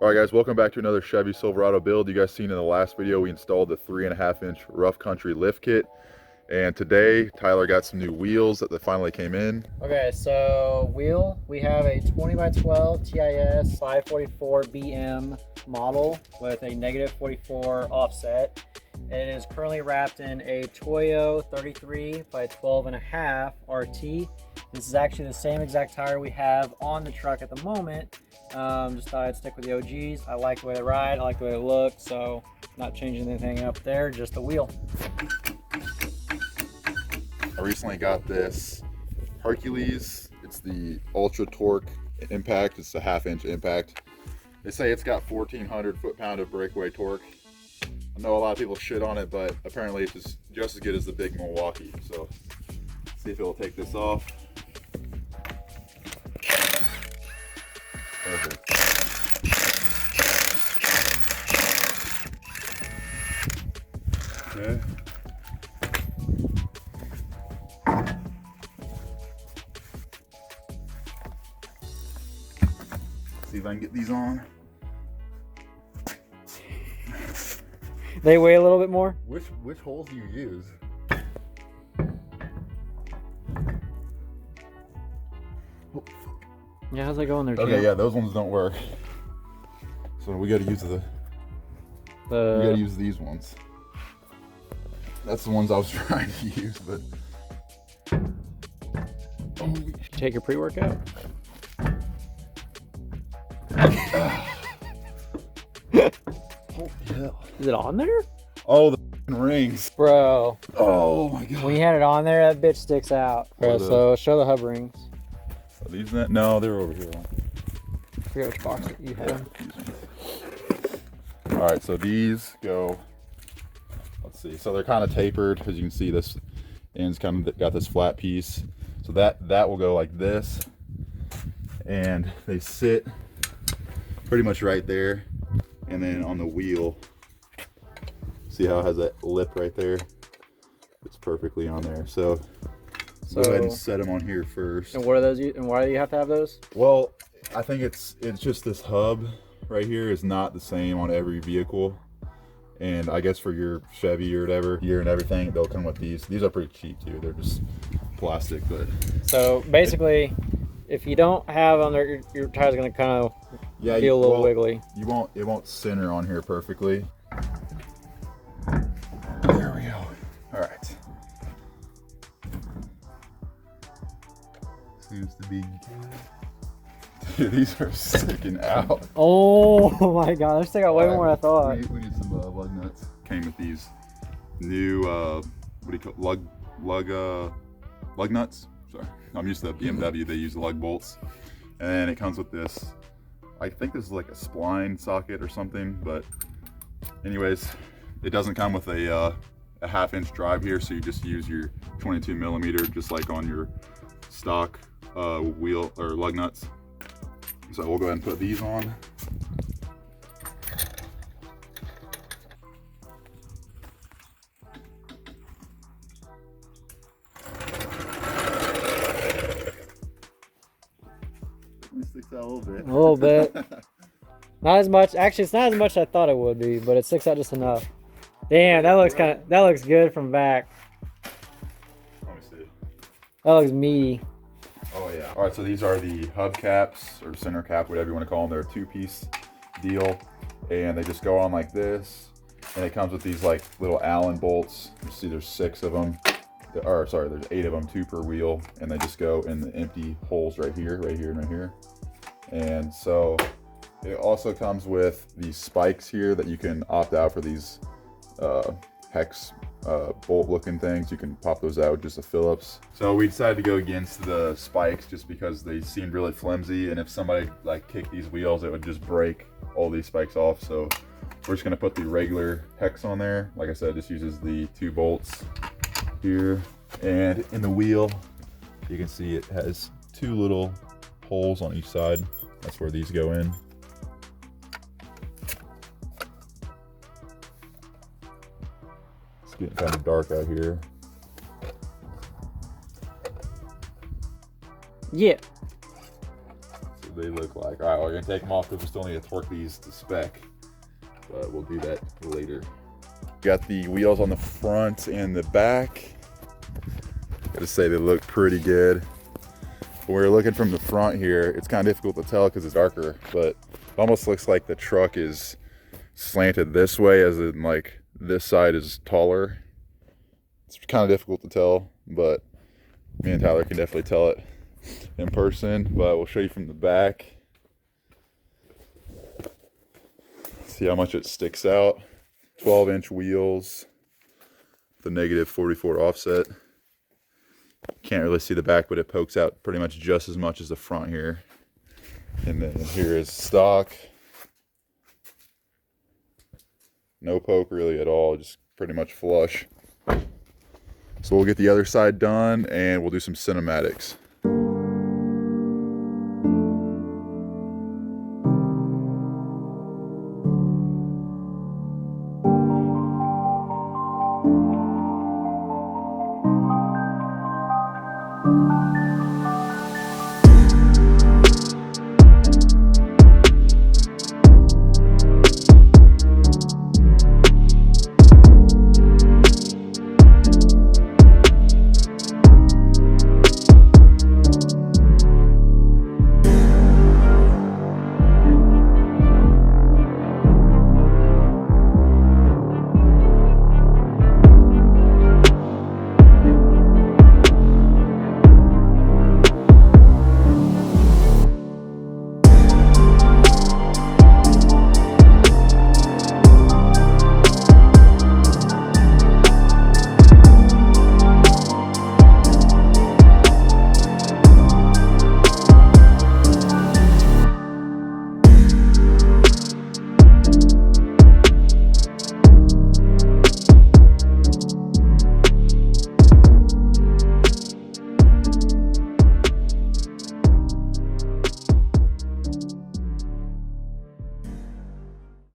All right guys, welcome back to another Chevy Silverado build. You guys seen in the last video, we installed the 3.5-inch rough country lift kit. And today, Tyler got some new wheels that finally came in. Okay, so we have a 20x12 TIS 544BM model with a -44 offset. It is currently wrapped in a Toyo 33x12.5 RT. This is actually the same exact tire we have on the truck at the moment. Just thought I'd stick with the OGs. I like the way they ride, I like the way they look, so not changing anything up there, just the wheel. I recently got this Hercules. It's the Ultra Torque impact. It's a 1/2-inch impact. They say it's got 1,400 foot-pound of breakaway torque. I know a lot of people shit on it, but apparently it's just as good as the big Milwaukee. So, see if it'll take this off. Perfect. Okay. See if I can get these on. They weigh a little bit more? Which holes do you use? Yeah, how's that going there, Jim? Okay, yeah, those ones don't work. So we gotta use we gotta use these ones. That's the ones I was trying to use, but Take your pre-workout. holy hell. Is it on there? Oh, the rings. Bro. Oh my god. When you had it on there, that bitch sticks out. Bro, so show the hub rings. Are these that? No, they're over here. I forget which box you have. All right, so these go, let's see. So they're kind of tapered, as you can see. This end's kind of got this flat piece. So that will go like this, and they sit pretty much right there. And then on the wheel, see how it has that lip right there? It's perfectly on there. So go ahead and set them on here first. And what are those? And why do you have to have those? Well, I think it's just this hub right here is not the same on every vehicle. And I guess for your Chevy or whatever, here and everything, they'll come with these. These are pretty cheap too. They're just plastic, but. So basically, if you don't have on there, your tire's gonna kind of feel a little wiggly. It won't center on here perfectly. There we go. All right. Seems to be good. Dude, these are sticking out. Oh my god, they're sticking out way more than I thought. We need some lug nuts. Came with these new what do you call lug nuts? Sorry, I'm used to that BMW. They use lug bolts, and it comes with this. I think this is like a spline socket or something, but anyways, it doesn't come with a 1/2-inch drive here, so you just use your 22mm, just like on your stock wheel or lug nuts. So we'll go ahead and put these on. It sticks out a little bit. A little bit. Not as much. Actually, it's not as much as I thought it would be, but it sticks out just enough. Damn, that looks good from back. Let me see. That looks meaty. Oh yeah. All right, so these are the hub caps or center cap, whatever you want to call them. They're a 2-piece deal, and they just go on like this. And it comes with these like little Allen bolts. You see, there's 6 of them. Or sorry, there's 8 of them, 2 per wheel, and they just go in the empty holes right here, right here, and right here. And so it also comes with these spikes here that you can opt out for these hex bolt looking things. You can pop those out with just a Phillips. So we decided to go against the spikes just because they seemed really flimsy, and if somebody like kicked these wheels, it would just break all these spikes off. So we're just gonna put the regular hex on there. Like I said, it just uses the 2 bolts here. And in the wheel, you can see it has 2 little holes on each side. That's where these go in. It's getting kind of dark out here. Yeah. So what they look like. All right, we're gonna take them off because we still need to torque these to spec, but we'll do that later. Got the wheels on the front and the back. Gotta say they look pretty good. When we're looking from the front here, it's kind of difficult to tell because it's darker, but it almost looks like the truck is slanted this way, as in like this side is taller. It's kind of difficult to tell, but me and Tyler can definitely tell it in person. But we'll show you from the back. See how much it sticks out. 12-inch wheels, the negative 44 offset. Can't really see the back, but it pokes out pretty much just as much as the front here. And then here is stock. No poke really at all, just pretty much flush. So we'll get the other side done and we'll do some cinematics.